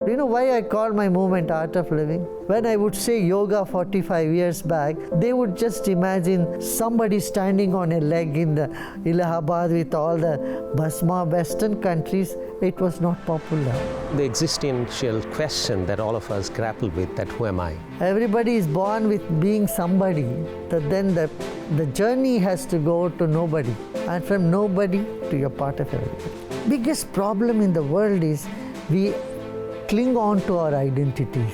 You know why I call my movement Art of Living? When I would say yoga 45 years back, they would just imagine somebody standing on a leg in the Allahabad with all the Bhasma Western countries. It was not popular. The existential question that all of us grapple with, that who am I? Everybody is born with being somebody, then the journey has to go to nobody, and from nobody to you're part of everybody. Biggest problem in the world is we cling on to our identities.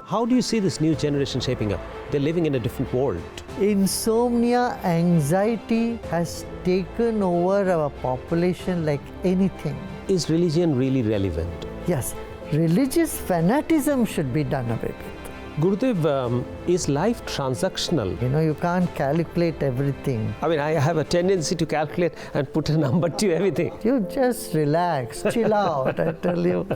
How do you see this new generation shaping up? They're living in a different world. Insomnia, anxiety has taken over our population like anything. Is religion really relevant? Yes, religious fanaticism should be done away with. Gurudev, is life transactional? You know, you can't calculate everything. I mean, I have a tendency to calculate and put a number to everything. You just relax, chill out, I tell you.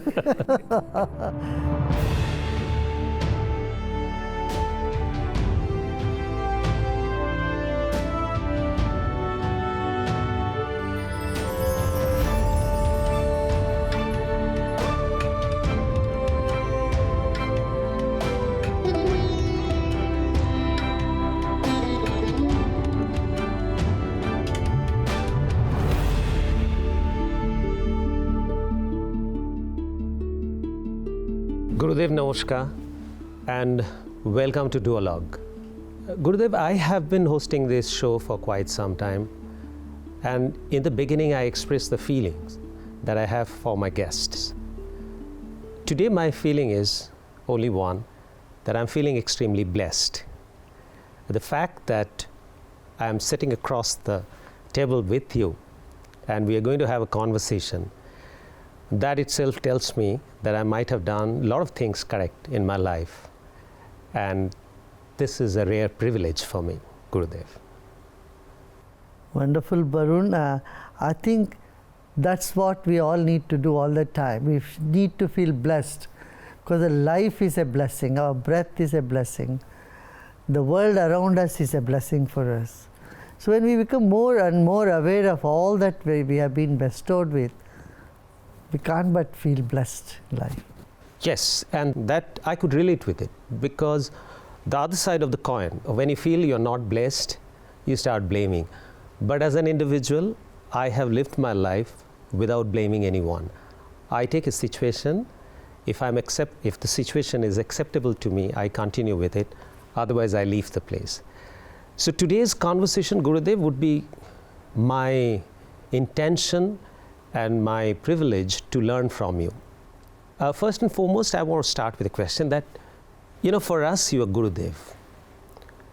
Gurudev, namaskar, and welcome to Duologue. Gurudev, I have been hosting this show for quite some time, and in the beginning I expressed the feelings that I have for my guests. Today my feeling is only one, that I'm feeling extremely blessed. The fact that I am sitting across the table with you and we are going to have a conversation, that itself tells me that I might have done a lot of things correct in my life, and this is a rare privilege for me, Gurudev. Wonderful, Barun. I think that's what we all need to do all the time. We need to feel blessed, because life is a blessing, our breath is a blessing, the world around us is a blessing for us. So when we become more and more aware of all that we have been bestowed with, we can't but feel blessed in life. Yes, and that I could relate with it, because the other side of the coin, when you feel you're not blessed, you start blaming. But as an individual, I have lived my life without blaming anyone. I take a situation, if the situation is acceptable to me, I continue with it, otherwise I leave the place. So today's conversation, Gurudev, would be my intention and my privilege to learn from you. First and foremost, I want to start with a question that, for us, you are Gurudev.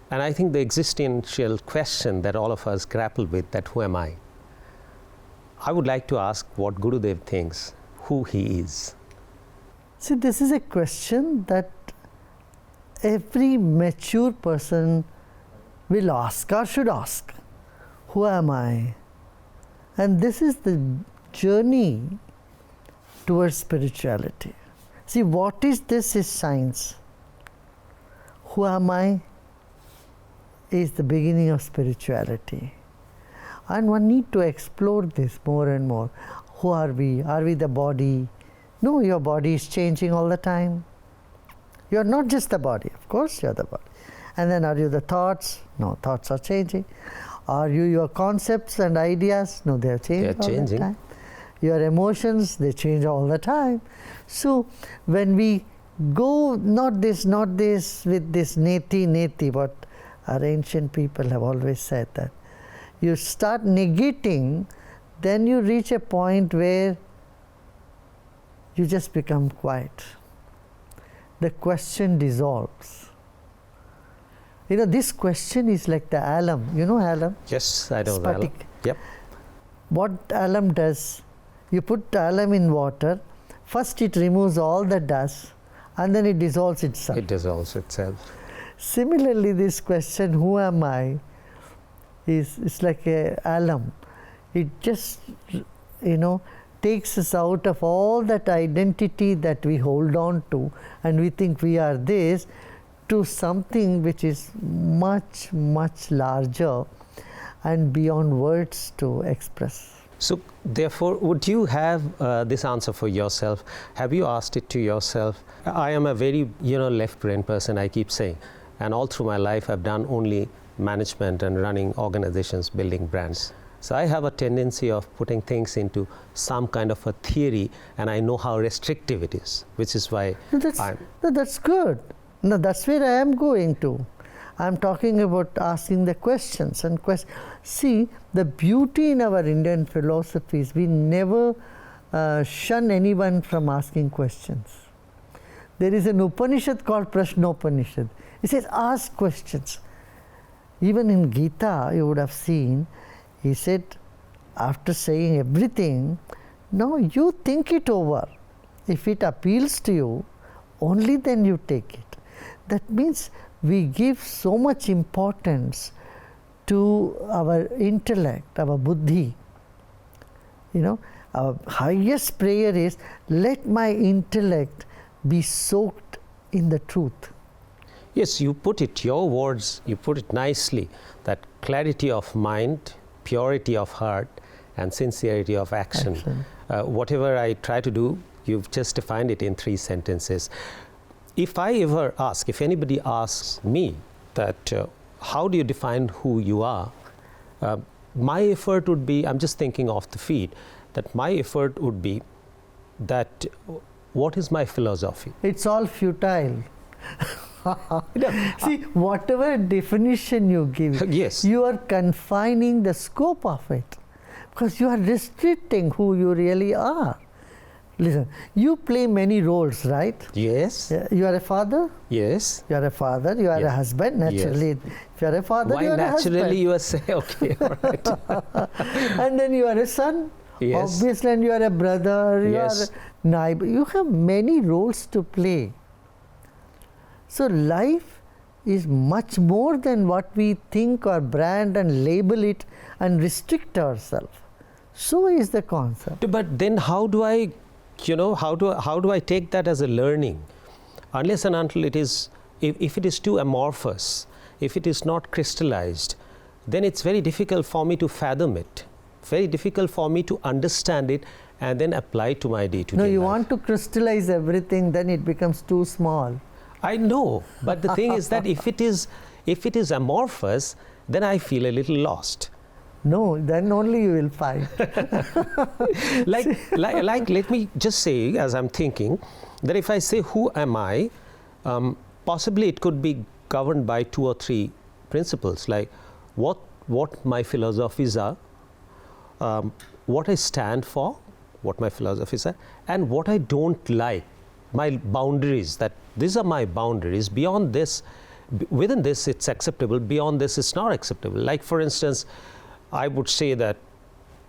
And I think the existential question that all of us grapple with, that who am I? I would like to ask what Gurudev thinks, who he is. See, this is a question that every mature person will ask or should ask. Who am I? And this is the journey towards spirituality. See, what is this is science. Who am I is the beginning of spirituality. And one need to explore this more and more. Who are we? Are we the body? No, your body is changing all the time. You are not just the body. Of course, you are the body. And then are you the thoughts? No, thoughts are changing. Are you your concepts and ideas? No, they are changing all the time. Your emotions, they change all the time. So when we go not this with this neti, what our ancient people have always said, that you start negating, then you reach a point where you just become quiet. The question dissolves. This question is like the alum. You know alum? Yes, I know alum. Yep. What alum does, you put alum in water, first it removes all the dust, and then it dissolves itself. It dissolves itself. Similarly, this question, who am I, is like a alum. It just, takes us out of all that identity that we hold on to, and we think we are this, to something which is much, much larger and beyond words to express. So therefore, would you have this answer for yourself? Have you asked it to yourself? I am a very, left-brain person, I keep saying. And all through my life, I've done only management and running organizations, building brands. So I have a tendency of putting things into some kind of a theory, and I know how restrictive it is, which is why that's good. No, that's where I am going to. I'm talking about asking the questions and See, the beauty in our Indian philosophy is we never shun anyone from asking questions. There is an Upanishad called Prashnopanishad. It says ask questions. Even in Gita, you would have seen, he said, after saying everything, now you think it over. If it appeals to you, only then you take it. That means we give so much importance to our intellect, our buddhi. Our highest prayer is, let my intellect be soaked in the truth. Yes, you put it, your words, you put it nicely, that clarity of mind, purity of heart, and sincerity of action. Whatever I try to do, you've just defined it in 3 sentences. If I ever ask, if anybody asks me that, how do you define who you are? My effort would be, I'm just thinking off the feet, that my effort would be that, what is my philosophy? It's all futile. See, whatever definition you give, yes, you are confining the scope of it, because you are restricting who you really are. Listen, you play many roles, right? Yes. You are a father? Yes. You are a father, you are a husband, naturally. Yes. If you are a father, why you are naturally a husband. you are saying, okay, all right. And then you are a son. Yes. Obviously, and you are a brother, you Yes. are a neighbor. You have many roles to play. So life is much more than what we think or brand and label it and restrict ourselves. So is the concept. But then how do I, how do I take that as a learning? Unless and until it is, if it is too amorphous, if it is not crystallized, then it's very difficult for me to fathom it, very difficult for me to understand it and then apply to my day-to-day life. No, you want to crystallize everything, then it becomes too small. I know, but the thing is that if it is amorphous, then I feel a little lost. No, then only you will find. like, let me just say, as I'm thinking, that if I say, who am I, possibly it could be governed by 2 or 3 principles, like what my philosophies are, what I stand for, what my philosophies are, and what I don't like, my boundaries, that these are my boundaries. Beyond this, within this it's acceptable, beyond this it's not acceptable. Like for instance, I would say that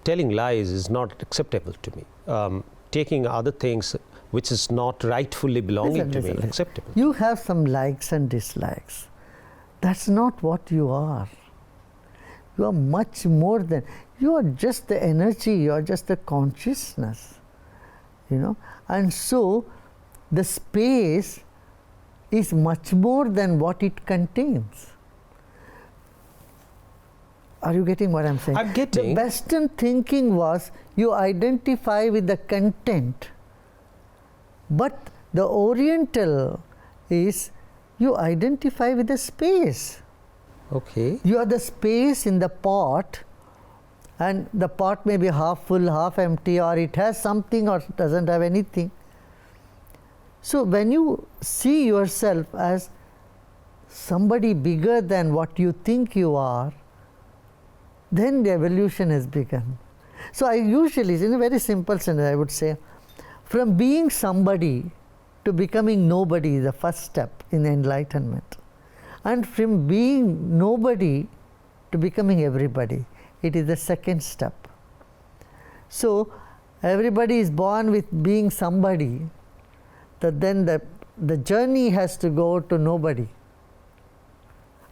telling lies is not acceptable to me. Taking other things which is not rightfully belonging to me acceptable. You have some likes and dislikes. That's not what you are. You are much more than, you are just the energy, you are just the consciousness. And so the space is much more than what it contains. Are you getting what I'm saying? I'm getting. The Western thinking was you identify with the content, but the Oriental is you identify with the space. Okay. You are the space in the pot, and the pot may be half full, half empty, or it has something or doesn't have anything. So when you see yourself as somebody bigger than what you think you are, then the evolution has begun. So I usually, in a very simple sentence, I would say, from being somebody to becoming nobody is the first step in enlightenment. And from being nobody to becoming everybody, it is the second step. So everybody is born with being somebody, that then the journey has to go to nobody.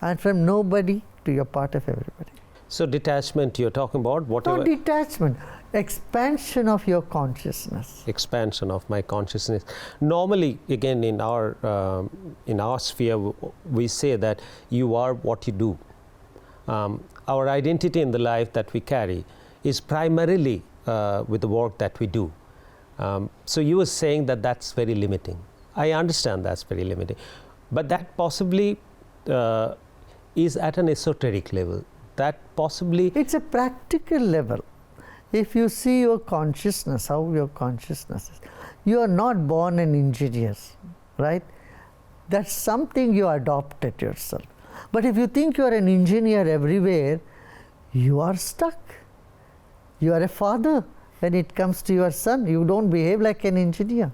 And from nobody to you're part of everybody. So detachment you're talking about, whatever. Not detachment, expansion of your consciousness. Expansion of my consciousness. Normally, again, in our sphere, we say that you are what you do. Our identity in the life that we carry is primarily with the work that we do. So you were saying that that's very limiting. I understand that's very limiting, but that possibly is at an esoteric level. That possibly it's a practical level. If you see your consciousness, how your consciousness is, you are not born an engineer, right? That's something you adopted yourself. But if you think you are an engineer everywhere, you are stuck. You are a father. When it comes to your son, you don't behave like an engineer.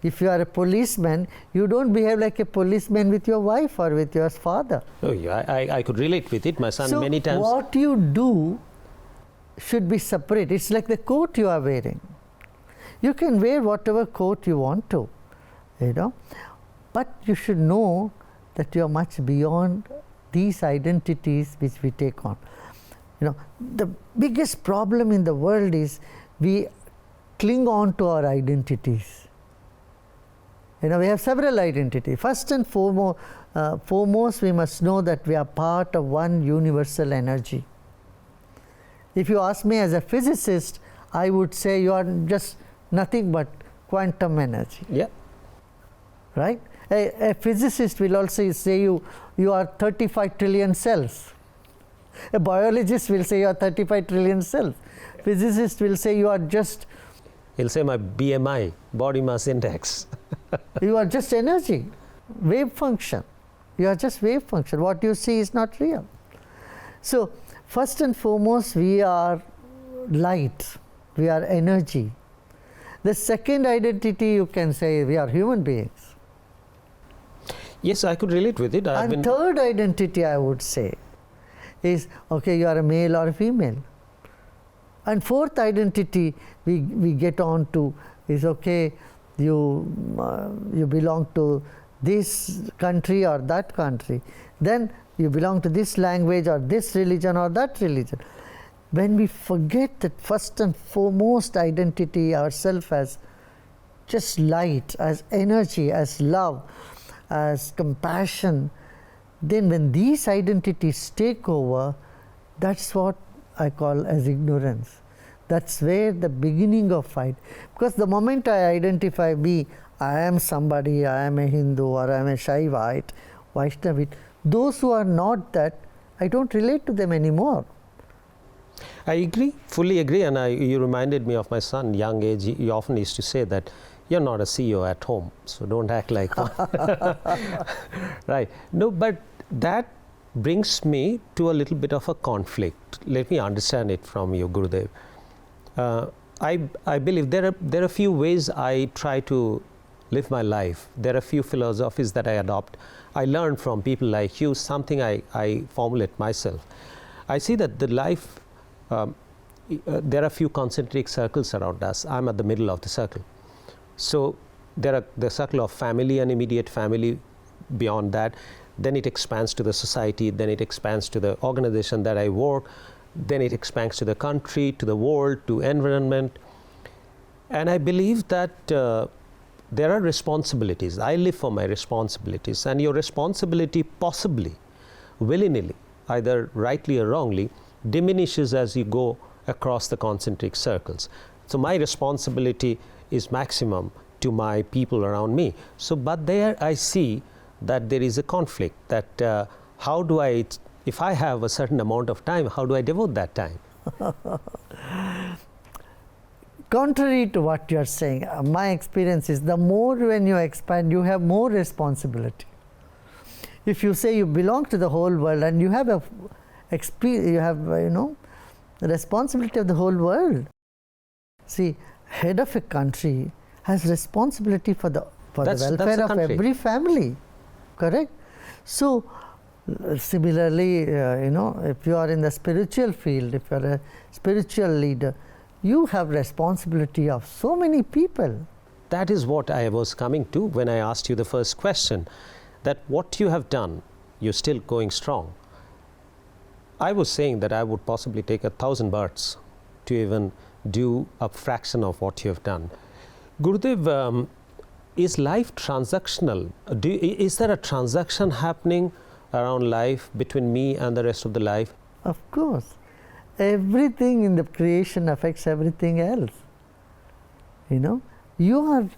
If you are a policeman, you don't behave like a policeman with your wife or with your father. Oh, yeah, I could relate with it. My son many times. So what you do should be separate. It's like the coat you are wearing. You can wear whatever coat you want to, you know, but you should know that you are much beyond these identities which we take on. You know, the biggest problem in the world is we cling on to our identities. You know, we have several identities. First and foremost, we must know that we are part of one universal energy. If you ask me as a physicist, I would say you are just nothing but quantum energy. Yeah. Right? A physicist will also say you are 35 trillion cells. A biologist will say you are 35 trillion cells. Physicist will say you are just... He'll say my BMI, body mass index. You are just energy, wave function. You are just wave function. What you see is not real. So, first and foremost, we are light. We are energy. The second identity, you can say, we are human beings. Yes, I could relate with it. And third identity, I would say, is, okay, you are a male or a female. And fourth identity we get on to is, okay, you belong to this country or that country. Then you belong to this language or this religion or that religion. When we forget that first and foremost identity, ourselves as just light, as energy, as love, as compassion, then when these identities take over, that's what I call as ignorance. That's where the beginning of fight. Because the moment I identify me, I am somebody, I am a Hindu or I am a Shaivite, Vaishnavite, those who are not that, I don't relate to them anymore. I agree, fully agree, and you reminded me of my son, young age. He often used to say that you're not a CEO at home, so don't act like one. Right. No, but that brings me to a little bit of a conflict. Let me understand it from you, Gurudev. I believe there are a few ways I try to live my life. There are a few philosophies that I adopt. I learn from people like you, something I formulate myself. I see that the life, there are a few concentric circles around us. I'm at the middle of the circle. So there are the circle of family and immediate family. Beyond that, then it expands to the society, then it expands to the organization that I work, then it expands to the country, to the world, to environment. And I believe that there are responsibilities. I live for my responsibilities, and your responsibility possibly, willy-nilly, either rightly or wrongly, diminishes as you go across the concentric circles. So my responsibility is maximum to my people around me. So, but there I see that there is a conflict, that how do I, if I have a certain amount of time, how do I devote that time? Contrary to what you are saying, my experience is the more when you expand, you have more responsibility. If you say you belong to the whole world and you have the responsibility of the whole world. See, head of a country has responsibility for the welfare of every family. Correct? So, similarly, if you are in the spiritual field, if you are a spiritual leader, you have responsibility of so many people. That is what I was coming to when I asked you the first question, that what you have done, you're still going strong. I was saying that I would possibly take 1,000 births to even do a fraction of what you have done. Gurudev, is life transactional? Is there a transaction happening around life between me and the rest of the life? Of course. everything in the creation affects everything else. You know, you are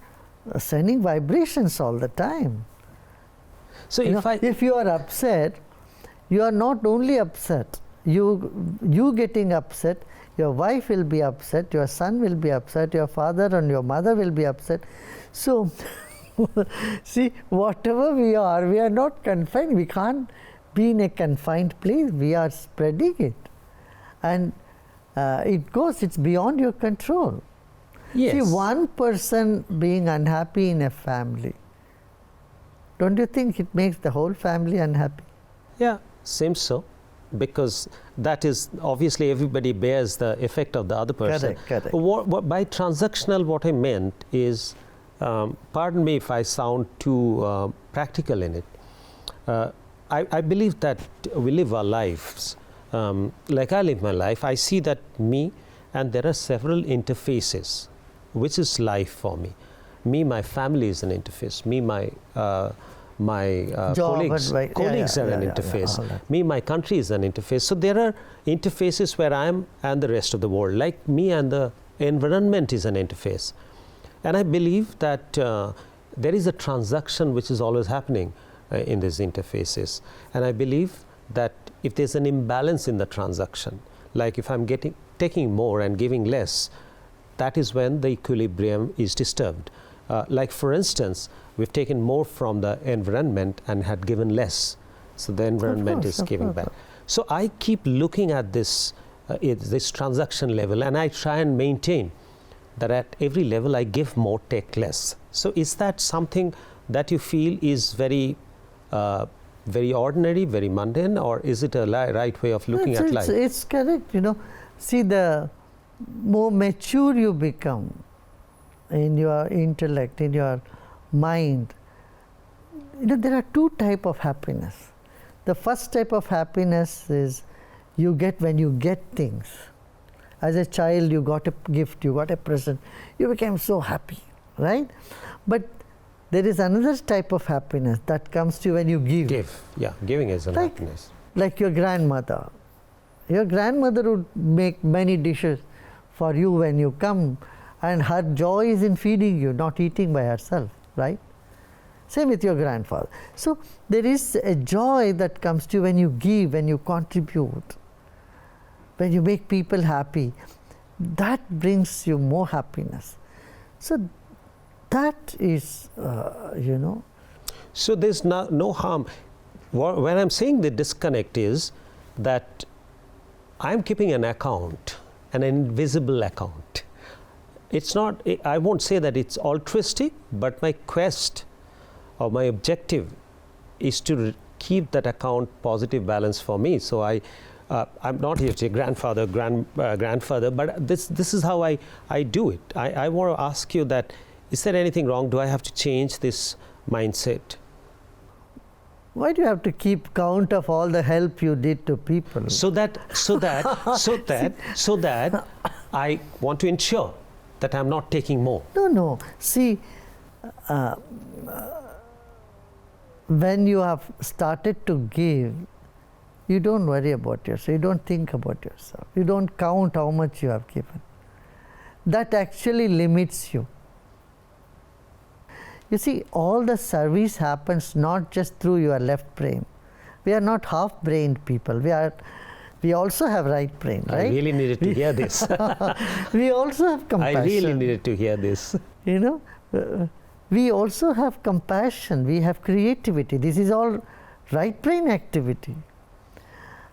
sending vibrations all the time. So if you are upset, you are not only upset, you getting upset, your wife will be upset, your son will be upset, your father and your mother will be upset. So, see, whatever we are not confined. We can't be in a confined place. We are spreading it. And it's beyond your control. Yes. See, one person being unhappy in a family, don't you think it makes the whole family unhappy? Yeah, seems so. Because that is, obviously everybody bears the effect of the other person. Correct. By transactional, what I meant is, pardon me if I sound too practical in it. I believe that we live our lives. Like I live my life, I see that me, and there are several interfaces, which is life for me. Me, my family is an interface. Me, my colleagues are an interface. Me, my country is an interface. So there are interfaces where I am and the rest of the world. Like me and the environment is an interface. And I believe that there is a transaction which is always happening in these interfaces. And I believe that if there's an imbalance in the transaction, like if I'm taking more and giving less, that is when the equilibrium is disturbed. Like for instance, we've taken more from the environment and had given less. So the environment is giving back. So I keep looking at this transaction level, and I try and maintain that at every level I give more, take less. So is that something that you feel is very ordinary, very mundane, or is it a right way of looking at life? It's correct, you know. See, the more mature you become in your intellect, in your mind, you know, there are two types of happiness. The first type of happiness is you get when you get things. As a child, you got a gift, you got a present, you became so happy, right? But there is another type of happiness that comes to you when you give. Giving is a happiness. Like your grandmother. Your grandmother would make many dishes for you when you come, and her joy is in feeding you, not eating by herself, right? Same with your grandfather. So there is a joy that comes to you when you give, when you contribute, when you make people happy. That brings you more happiness. So that is, you know. So there's no harm. When I'm saying the disconnect is that I'm keeping an account, an invisible account. It's not, I won't say that it's altruistic, but my quest or my objective is to keep that account positive balance for me. So I'm not here to say grandfather, grandfather, but this is how I do it. I want to ask you that, is there anything wrong? Do I have to change this mindset? Why do you have to keep count of all the help you did to people? So that I want to ensure that I'm not taking more. No. See, when you have started to give, you don't worry about yourself. You don't think about yourself. You don't count how much you have given. That actually limits you. You see, all the service happens not just through your left brain. We are not half-brained people. We also have right brain, right? I really needed to hear this. We also have compassion. I really needed to hear this. You know, we also have compassion. We have creativity. This is all right brain activity.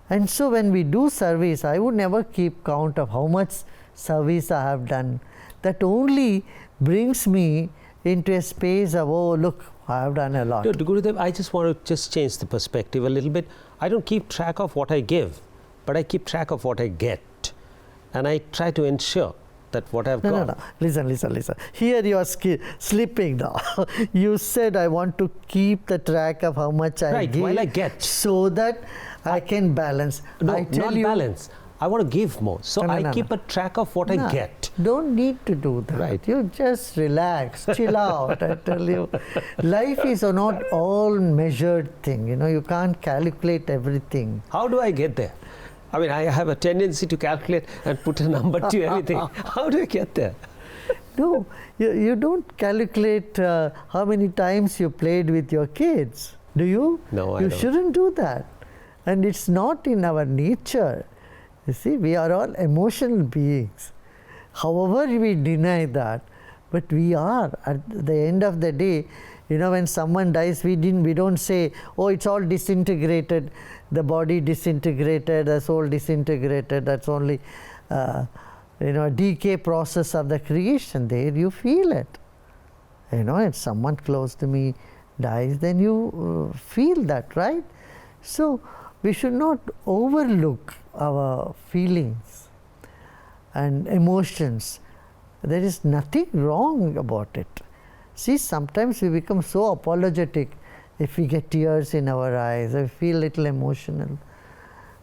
And so when we do service, I would never keep count of how much service I have done. That only brings me into a space of, oh, look, I have done a lot. No, Gurudev, I just want to change the perspective a little bit. I don't keep track of what I give, but I keep track of what I get. And I try to ensure that what I've got. No. Listen. Here you are slipping now. You said I want to keep the track of how much I give. While I get. So that I can balance. No, not balance. I want to give more. So I keep a track of what I get. Don't need to do that. Right. You just relax, chill out. I tell you, life is not all measured thing. You know, you can't calculate everything. How do I get there? I mean, I have a tendency to calculate and put a number to everything. How do I get there? No, you don't calculate how many times you played with your kids, do you? No, I You don't. shouldn't do that. And it's not in our nature. You see, we are all emotional beings. However, we deny that, but we are. At the end of the day, you know, when someone dies, we don't say, oh, it's all disintegrated, the body disintegrated, the soul disintegrated, that's only a decay process of the creation. There you feel it. You know, if someone close to me dies, then you feel that, right? So we should not overlook our feelings and emotions. There is nothing wrong about it. See, sometimes we become so apologetic if we get tears in our eyes or feel a little emotional.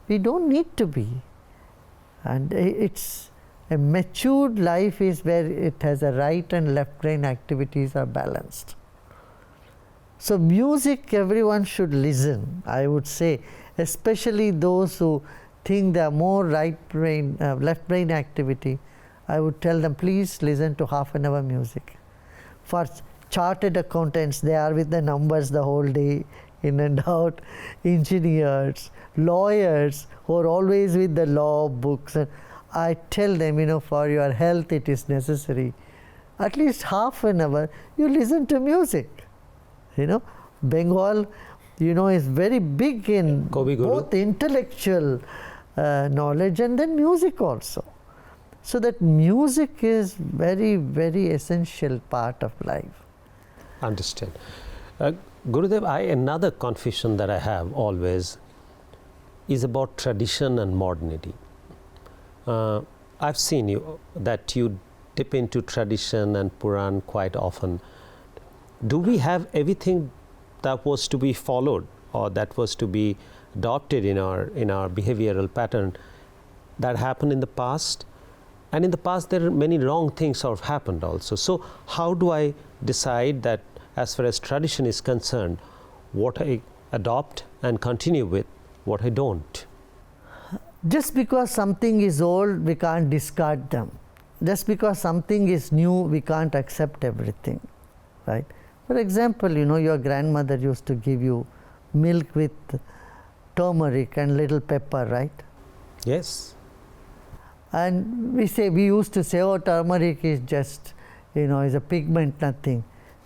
We don't need to be. And it's a matured life is where it has a right and left brain activities are balanced. So music, everyone should listen, I would say, especially those who think they are more left brain activity. I would tell them, please listen to half an hour music. For chartered accountants, they are with the numbers the whole day, in and out. Engineers, lawyers, who are always with the law books. And I tell them, you know, for your health it is necessary. At least half an hour, you listen to music. You know, Bengal, you know, is very big in both intellectual knowledge and then music also. So that music is very, very essential part of life. Understand. Gurudev, another confusion that I have always is about tradition and modernity. I've seen that you dip into tradition and Puran quite often. Do we have everything that was to be followed or that was to be adopted in our behavioral pattern that happened in the past? And in the past, there are many wrong things have happened also. So how do I decide that as far as tradition is concerned, what I adopt and continue with, what I don't? Just because something is old, we can't discard them. Just because something is new, we can't accept everything, right? For example, you know, your grandmother used to give you milk with turmeric and little pepper, right? Yes. And we used to say, oh, turmeric is just, you know, is a pigment, nothing.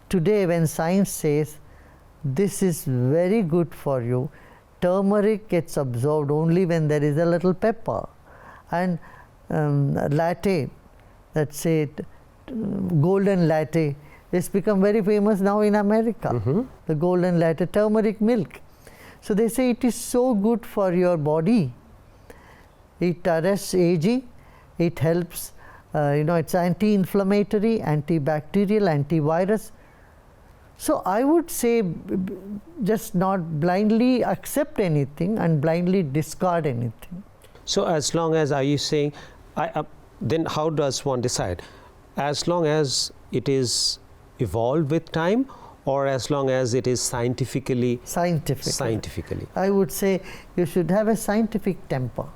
Today, when science says this is very good for you, turmeric gets absorbed only when there is a little pepper. And latte, let's say golden latte, it's become very famous now in America. Mm-hmm. The golden latte, turmeric milk. So they say it is so good for your body. It arrests aging. It helps, it's anti-inflammatory, antibacterial, antivirus. So I would say just not blindly accept anything and blindly discard anything. So as long as, are you saying, then how does one decide? As long as it is evolved with time, or as long as it is scientifically? Scientifically. I would say you should have a scientific temper.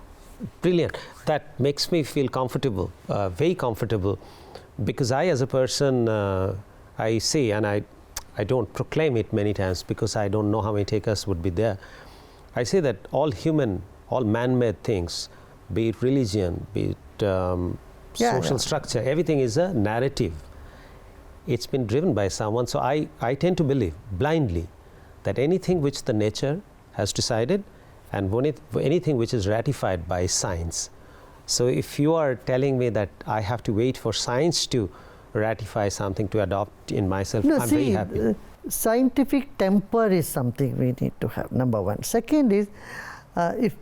Brilliant. That makes me feel comfortable, very comfortable, because I as a person, I say, and I don't proclaim it many times because I don't know how many takers would be there. I say that all man-made things, be it religion, be it social structure, everything is a narrative. It's been driven by someone. So I tend to believe blindly that anything which the nature has decided and anything which is ratified by science. So if you are telling me that I have to wait for science to ratify something to adopt in myself, I'm very happy. Scientific temper is something we need to have, number one. Second is, if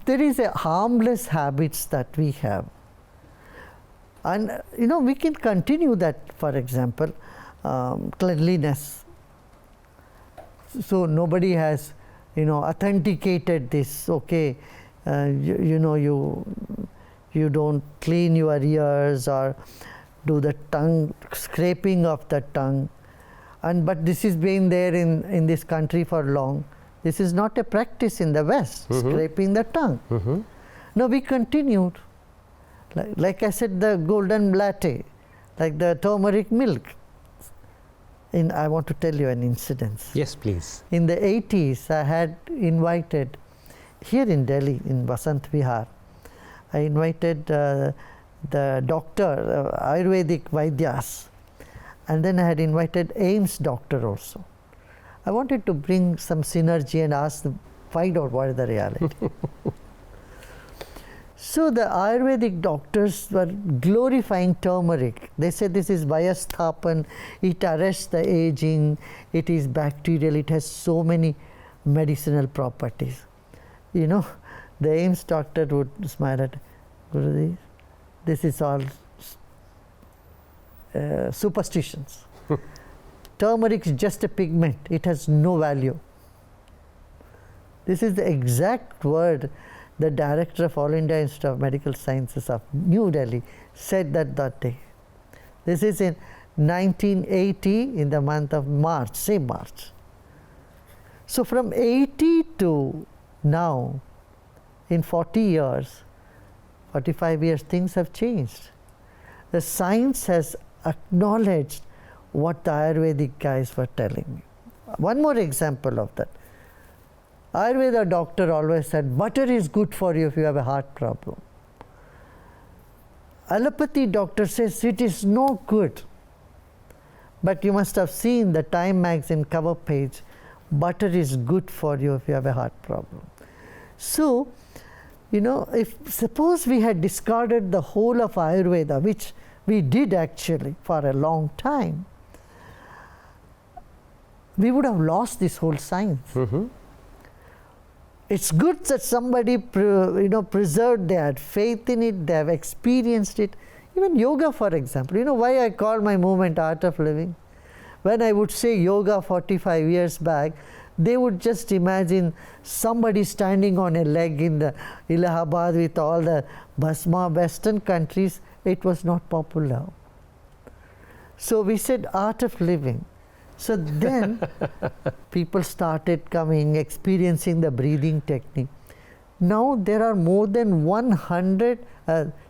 there is a harmless habits that we have, and we can continue that. For example, cleanliness. So nobody has authenticated this. Okay, you don't clean your ears or do the tongue scraping of the tongue, but this has been there in this country for long. This is not a practice in the West, scraping the tongue. No, we continued. Like I said, the golden latte, like the turmeric milk. I want to tell you an incident. Yes, please. In the 80s, I had invited, here in Delhi, in Vasant Vihar, I invited the doctor, Ayurvedic Vaidyas, and then I had invited AIMS doctor also. I wanted to bring some synergy and find out what is the reality. So the Ayurvedic doctors were glorifying turmeric. They said this is Vayasthapan, it arrests the aging, it is bacterial, it has so many medicinal properties. You know, the AIMS doctor would smile at Gurudev, this is all superstitions. Turmeric is just a pigment, it has no value. This is the exact word the director of All India Institute of Medical Sciences of New Delhi said that day. This is in 1980 in the month of March, same March. So from 80 to now, in 40 years, 45 years, things have changed. The science has acknowledged what the Ayurvedic guys were telling me. One more example of that. Ayurveda doctor always said, butter is good for you if you have a heart problem. Allopathy doctor says it is no good. But you must have seen the Time magazine cover page, butter is good for you if you have a heart problem. So, you know, if suppose we had discarded the whole of Ayurveda, which we did actually for a long time, we would have lost this whole science. Mm-hmm. It's good that somebody preserved, they had faith in it, they have experienced it. Even yoga, for example. You know why I call my movement art of living? When I would say yoga 45 years back, they would just imagine somebody standing on a leg in the Allahabad with all the bhasma. Western countries, it was not popular. So we said art of living. So then people started coming, experiencing the breathing technique. Now there are more than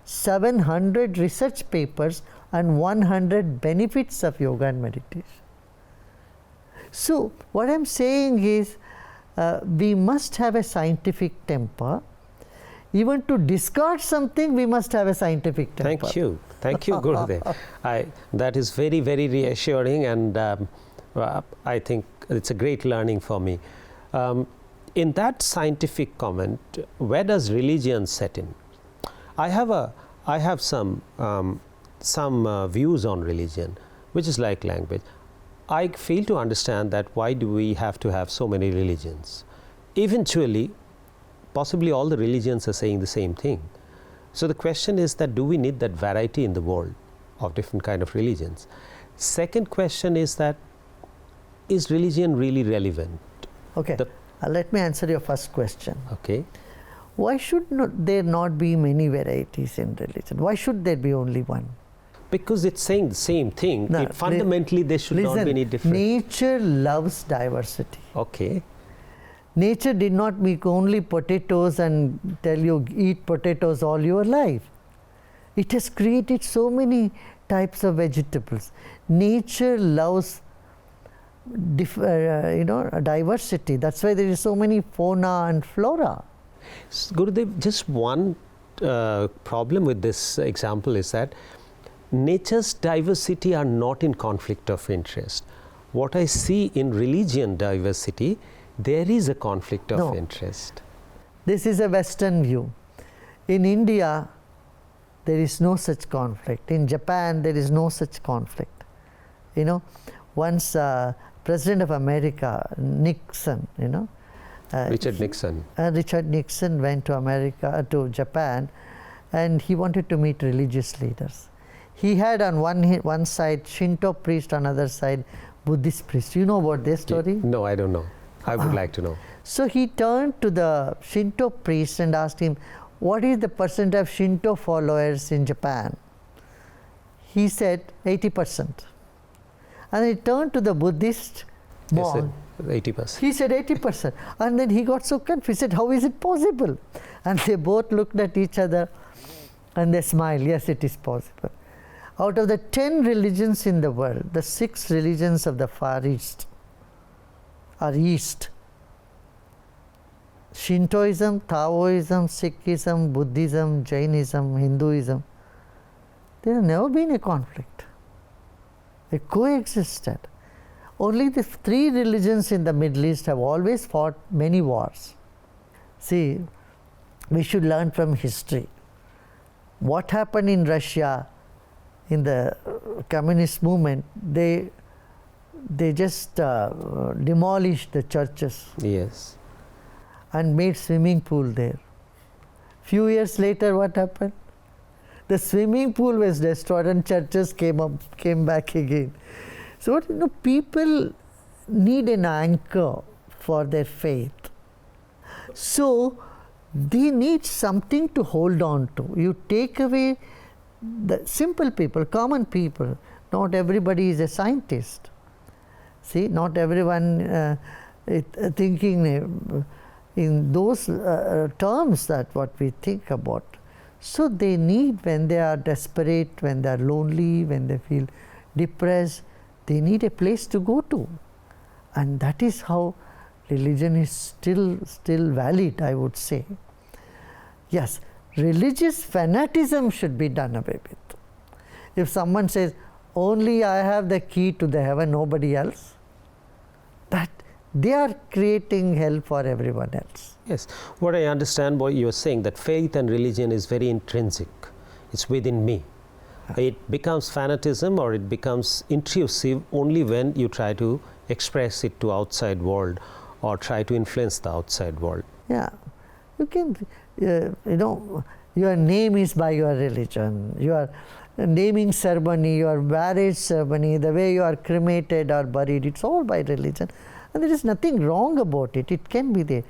700 research papers and 100 benefits of yoga and meditation. So what I'm saying is we must have a scientific temper. Even to discard something, we must have a scientific temper. Thank you, Gurudev. That is very, very reassuring, and I think it's a great learning for me. In that scientific comment, where does religion set in? I have some views on religion, which is like language. I fail to understand that why do we have to have so many religions? Eventually, possibly all the religions are saying the same thing. So the question is that do we need that variety in the world of different kind of religions? Second question is that is religion really relevant? Okay, let me answer your first question. Okay. Why should there not be many varieties in religion? Why should there be only one? Because it's saying the same thing. No, fundamentally, there should not be any difference. Nature loves diversity. Okay. Nature did not make only potatoes and tell you eat potatoes all your life. It has created so many types of vegetables. Nature loves diversity. That's why there is so many fauna and flora. Gurudev, just one problem with this example is that nature's diversity are not in conflict of interest. What I see in religion diversity, there is a conflict of interest. This is a Western view. In India, there is no such conflict. In Japan, there is no such conflict. You know, once President of America, Nixon, Richard Nixon. Richard Nixon went to Japan, and he wanted to meet religious leaders. He had on one side Shinto priest, on other side Buddhist priest. You know about their story? No, I don't know. I would like to know. So he turned to the Shinto priest and asked him, what is the percent of Shinto followers in Japan? He said 80%. And he turned to the Buddhist monk. 80%. He said 80%. And then he got so confused. He said, how is it possible? And they both looked at each other and they smiled. Yes, it is possible. Out of the 10 religions in the world, the 6 religions of the Far East or East, Shintoism, Taoism, Sikhism, Buddhism, Jainism, Hinduism, there has never been a conflict. They coexisted. Only the 3 religions in the Middle East have always fought many wars. See, we should learn from history. What happened in Russia in the communist movement? They just demolished the churches. Yes. And made swimming pool there. Few years later, what happened? The swimming pool was destroyed and churches came back again. So people need an anchor for their faith. So they need something to hold on to. You take away the simple people, common people. Not everybody is a scientist. See, not everyone thinking in those terms that what we think about. So they need, when they are desperate, when they are lonely, when they feel depressed, they need a place to go to. And that is how religion is still valid, I would say. Yes, religious fanaticism should be done away with. If someone says, only I have the key to the heaven, nobody else, that they are creating hell for everyone else. Yes. What I understand what you are saying, that faith and religion is very intrinsic. It's within me. It becomes fanatism or it becomes intrusive only when you try to express it to outside world or try to influence the outside world. Yeah. You can, your name is by your religion. Your naming ceremony, your marriage ceremony, the way you are cremated or buried, it's all by religion. And there is nothing wrong about it. It can be there.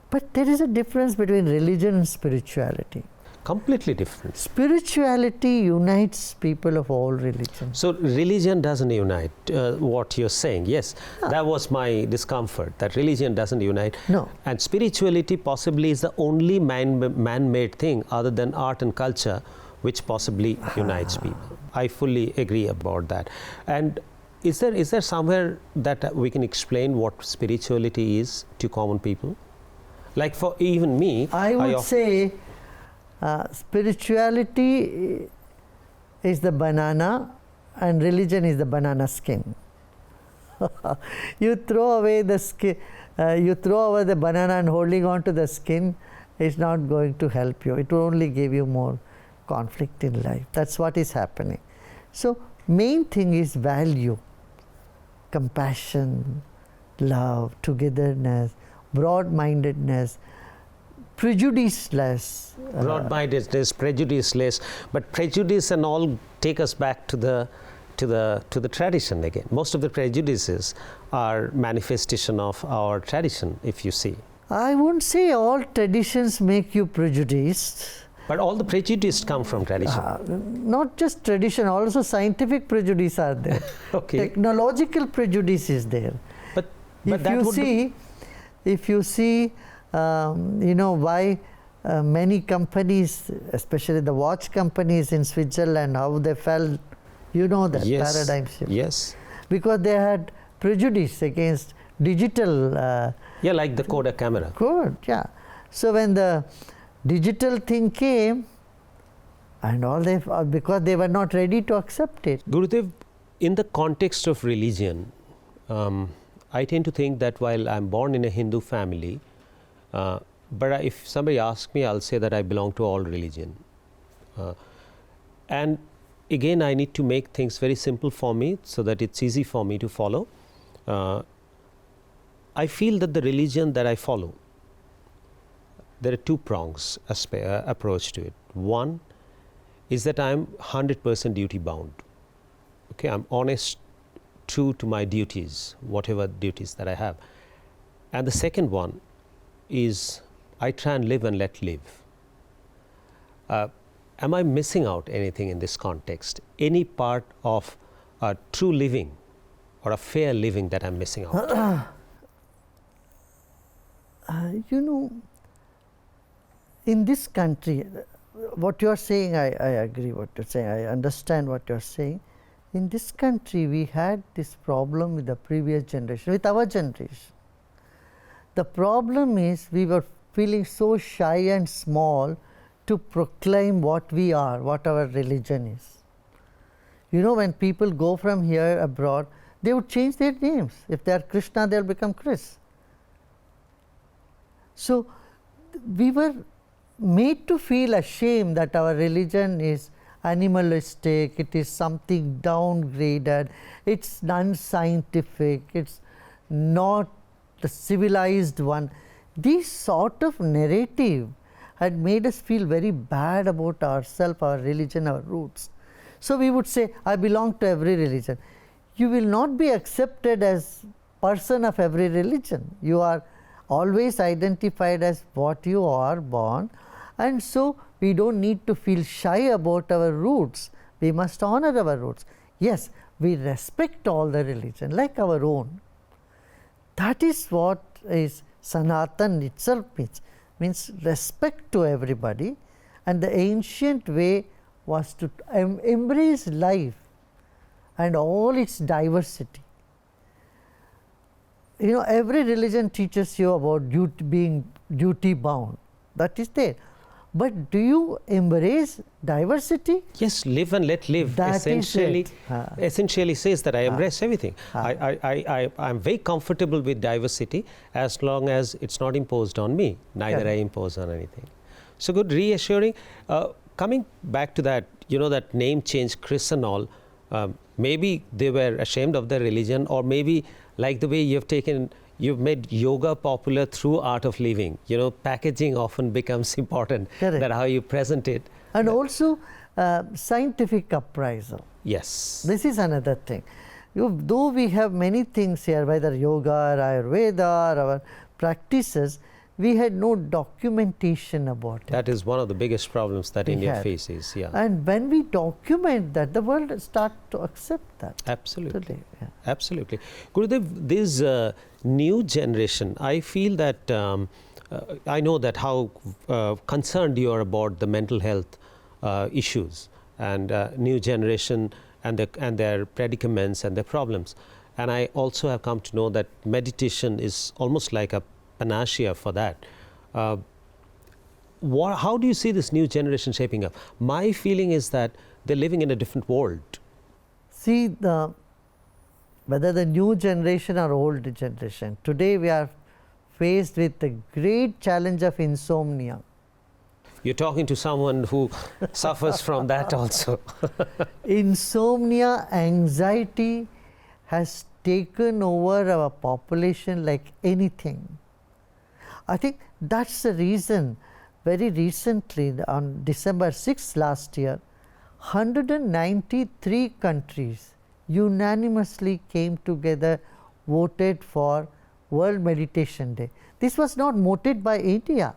But there is a difference between religion and spirituality. Completely different. Spirituality unites people of all religions. So religion doesn't unite, what you're saying. Yes, that was my discomfort, that religion doesn't unite. No. And spirituality possibly is the only man-made thing other than art and culture which possibly unites people. I fully agree about that. And is there somewhere that we can explain what spirituality is to common people? Like for even me, I would say spirituality is the banana and religion is the banana skin. You throw away the skin, you throw away the banana and holding on to the skin is not going to help you. It will only give you more conflict in life. That's what is happening. So main thing is value, compassion, love, togetherness, broad-mindedness, prejudiceless. Broad-mindedness, prejudiceless, but prejudice and all take us back to the tradition again. Most of the prejudices are manifestation of our tradition, if you see. I wouldn't say all traditions make you prejudiced. But all the prejudices come from tradition. Not just tradition, also scientific prejudice are there. Okay. Technological prejudice is there. But if you see, why many companies, especially the watch companies in Switzerland, how they fell, that paradigm shift. Yes. Because they had prejudice against digital. Like the Kodak camera. Good, yeah. So when the digital thing came, and all because they were not ready to accept it. Gurudev, in the context of religion, I tend to think that while I'm born in a Hindu family, but if somebody asks me, I'll say that I belong to all religion. And again, I need to make things very simple for me so that it's easy for me to follow. I feel that the religion that I follow, there are two prongs approach to it. One is that I'm 100% duty bound. Okay, I'm honest, true to my duties, whatever duties that I have. And the second one is I try and live and let live. Am I missing out anything in this context? Any part of a true living or a fair living that I'm missing out? in this country, what you are saying, I agree what you're saying, I understand what you're saying. In this country, we had this problem with the previous generation, with our generation. The problem is we were feeling so shy and small to proclaim what we are, what our religion is. You know, when people go from here abroad, they would change their names. If they are Krishna, they'll become Chris. So we were made to feel ashamed that our religion is animalistic, it is something downgraded, it's unscientific, it's not the civilized one. This sort of narrative had made us feel very bad about ourselves, our religion, our roots. So we would say, I belong to every religion. You will not be accepted as person of every religion. You are always identified as what you are born, and so we don't need to feel shy about our roots. We must honor our roots. Yes, we respect all the religion like our own. That is what is Sanatan itself means respect to everybody, and the ancient way was to embrace life and all its diversity. You know, every religion teaches you about being duty bound. That is there. But do you embrace diversity? Yes, live and let live. That Essentially says that I embrace everything. I'm very comfortable with diversity as long as it's not imposed on me. Neither I impose on anything. So good, reassuring. Coming back to that, you know, that name change, Chris and all, maybe they were ashamed of their religion, or maybe like the way you've made yoga popular through art of living. You know, packaging often becomes important. Correct. That how you present it. And also scientific appraisal. Yes. This is another thing. Though we have many things here, whether yoga or Ayurveda or our practices, we had no documentation about it. That is one of the biggest problems that India faces. Yeah. And when we document that, the world starts to accept that. Absolutely. Today, Absolutely. Gurudev, this new generation, I feel that I know that how concerned you are about the mental health issues and new generation and their predicaments and their problems. And I also have come to know that meditation is almost like a panacea for that. How do you see this new generation shaping up? My feeling is that they're living in a different world. See, whether the new generation or old generation, today we are faced with the great challenge of insomnia. You're talking to someone who suffers from that also. Insomnia, anxiety has taken over our population like anything. I think that's the reason, very recently on December 6th last year, 193 countries unanimously came together, voted for World Meditation Day. This was not voted by India.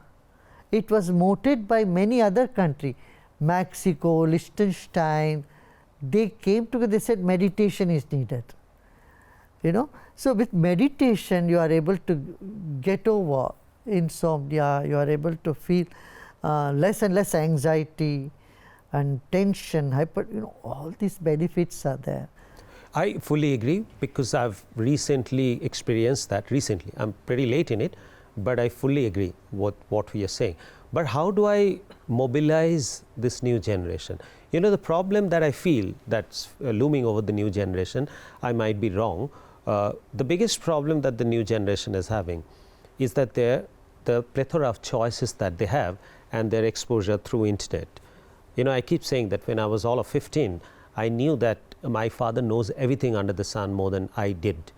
It was voted by many other countries. Mexico, Liechtenstein, they came together, they said meditation is needed. You know, so with meditation you are able to get over insomnia, you are able to feel less and less anxiety and tension, all these benefits are there. I fully agree, because I've recently experienced that. I'm pretty late in it, but I fully agree with what we are saying. But how do I mobilize this new generation? You know, the problem that I feel that's looming over the new generation, I might be wrong, the biggest problem that the new generation is having is that the plethora of choices that they have and their exposure through internet. You know, I keep saying that when I was all of 15, I knew that my father knows everything under the sun more than I did,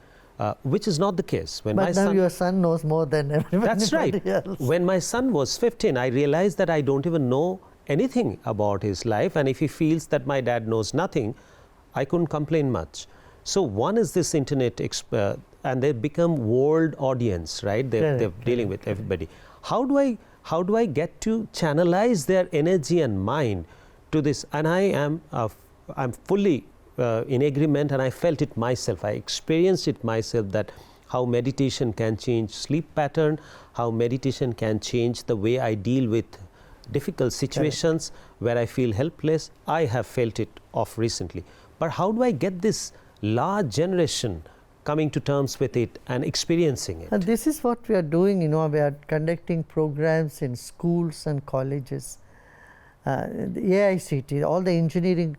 which is not the case. But now your son knows more than everybody else. That's right. When my son was 15, I realized that I don't even know anything about his life, and if he feels that my dad knows nothing, I couldn't complain much. So one is this internet and they become world audience, right? They're dealing with everybody. How do I get to channelize their energy and mind to this? And I'm fully in agreement, and I felt it myself. I experienced it myself, that how meditation can change sleep pattern, how meditation can change the way I deal with difficult situations where I feel helpless. I have felt it of recently. But how do I get this large generation coming to terms with it and experiencing it? And this is what we are doing. We are conducting programs in schools and colleges. The AICT, all the engineering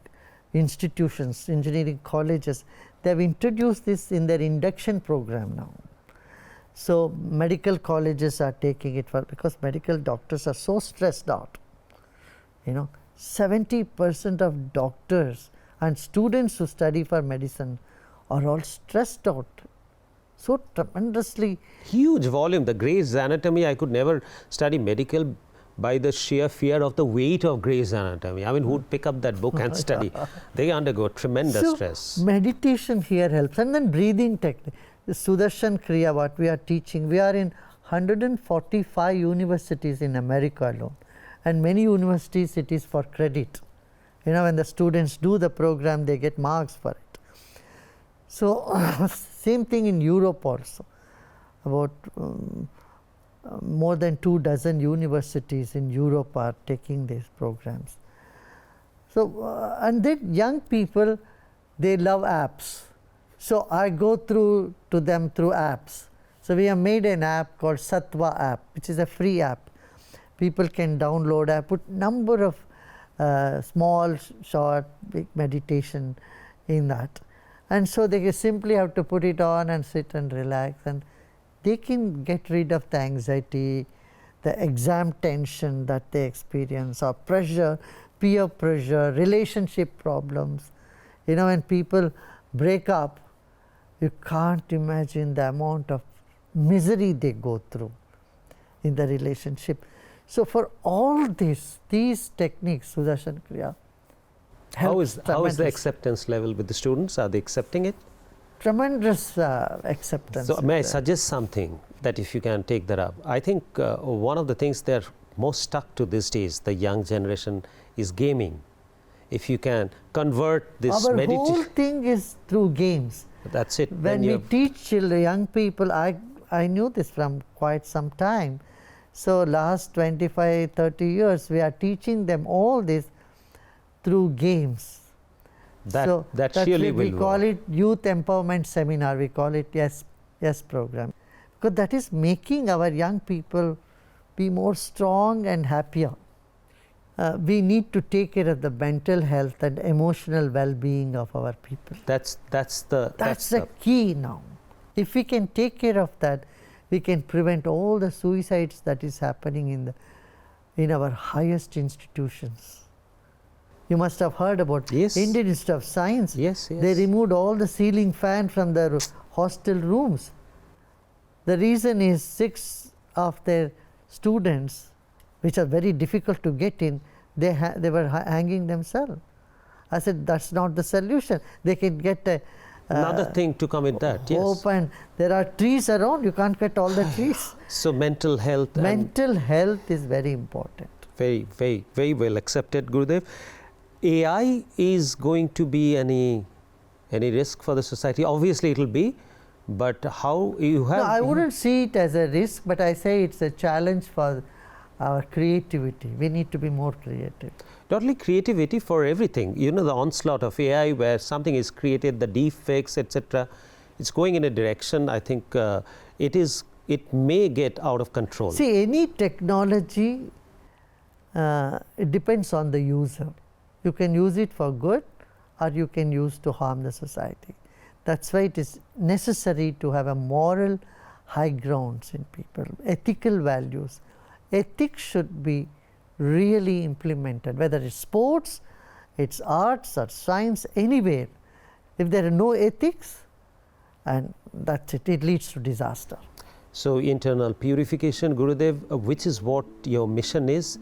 institutions, engineering colleges, they have introduced this in their induction program now. So medical colleges are taking it because medical doctors are so stressed out. 70% of doctors and students who study for medicine are all stressed out. So tremendously. Huge volume. The Gray's Anatomy, I could never study medical by the sheer fear of the weight of Gray's Anatomy. I mean, who would pick up that book and study? They undergo tremendous stress. Meditation here helps. And then breathing technique. The Sudarshan Kriya, what we are teaching, we are in 145 universities in America alone. And many universities, it is for credit. When the students do the program, they get marks for it. So, same thing in Europe also. About more than 24 universities in Europe are taking these programs. So, and then young people, they love apps. So, I go through to them through apps. So, we have made an app called Sattva app, which is a free app. People can download. I put number of small, short, big meditation in that. And so they simply have to put it on and sit and relax, and they can get rid of the anxiety, the exam tension that they experience, or pressure, peer pressure, relationship problems. When people break up, you can't imagine the amount of misery they go through in the relationship. So for all these techniques, Sudarshan Kriya, how is the acceptance level with the students? Are they accepting it? Tremendous acceptance. So may I suggest something that if you can take that up? I think one of the things they're most stuck to these days, the young generation, is gaming. If you can convert this Our whole thing is through games. That's it. When we teach children, young people, I knew this from quite some time. So last 25, 30 years, we are teaching them all this through games. That surely will work. We call it youth empowerment seminar. We call it yes program, because that is making our young people be more strong and happier. We need to take care of the mental health and emotional well-being of our people. That's the key now. If we can take care of that, we can prevent all the suicides that is happening in our highest institutions. You must have heard about Indian Institute of Science. Yes. They removed all the ceiling fan from their hostel rooms. The reason is 6 of their students, which are very difficult to get in, they were hanging themselves. I said, that's not the solution. They can get another thing to come in that. Hope, and there are trees around. You can't cut all the trees. So mental health. Mental health is very important. Very, very, very well accepted, Gurudev. AI is going to be any risk for the society? Obviously, it will be, but how you have? No, I wouldn't see it as a risk, but I say it's a challenge for our creativity. We need to be more creative. Not only creativity, for everything. The onslaught of AI, where something is created, the deepfakes, etc. It's going in a direction. I think it may get out of control. See, any technology, it depends on the user. You can use it for good, or you can use to harm the society. That's why it is necessary to have a moral high grounds in people, ethical values. Ethics should be really implemented, whether it's sports, it's arts or science, anywhere. If there are no ethics, and that's it, it leads to disaster. So internal purification, Gurudev, which is what your mission is,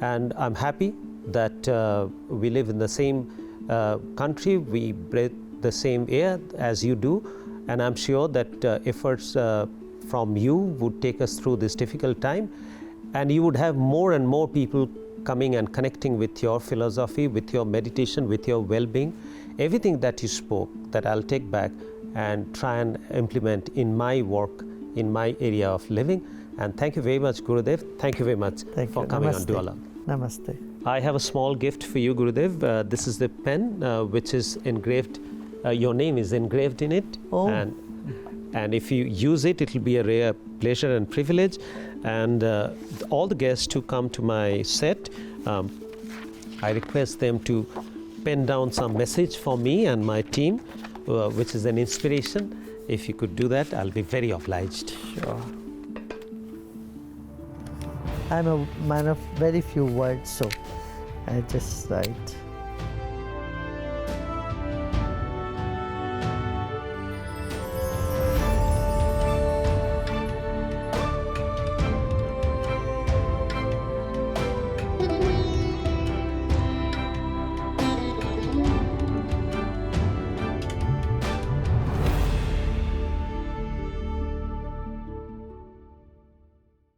and I'm happy that we live in the same country, we breathe the same air as you do, and I'm sure that efforts from you would take us through this difficult time, and you would have more and more people coming and connecting with your philosophy, with your meditation, with your well-being. Everything that you spoke, that I'll take back and try and implement in my work, in my area of living. And thank you very much, Gurudev. Thank you very much for coming on Duologue. Namaste. I have a small gift for you, Gurudev. This is the pen which is engraved, your name is engraved in it. Oh. And if you use it, it will be a rare pleasure and privilege. And all the guests who come to my set, I request them to pen down some message for me and my team, which is an inspiration. If you could do that, I'll be very obliged. Sure. I'm a man of very few words, so I just write.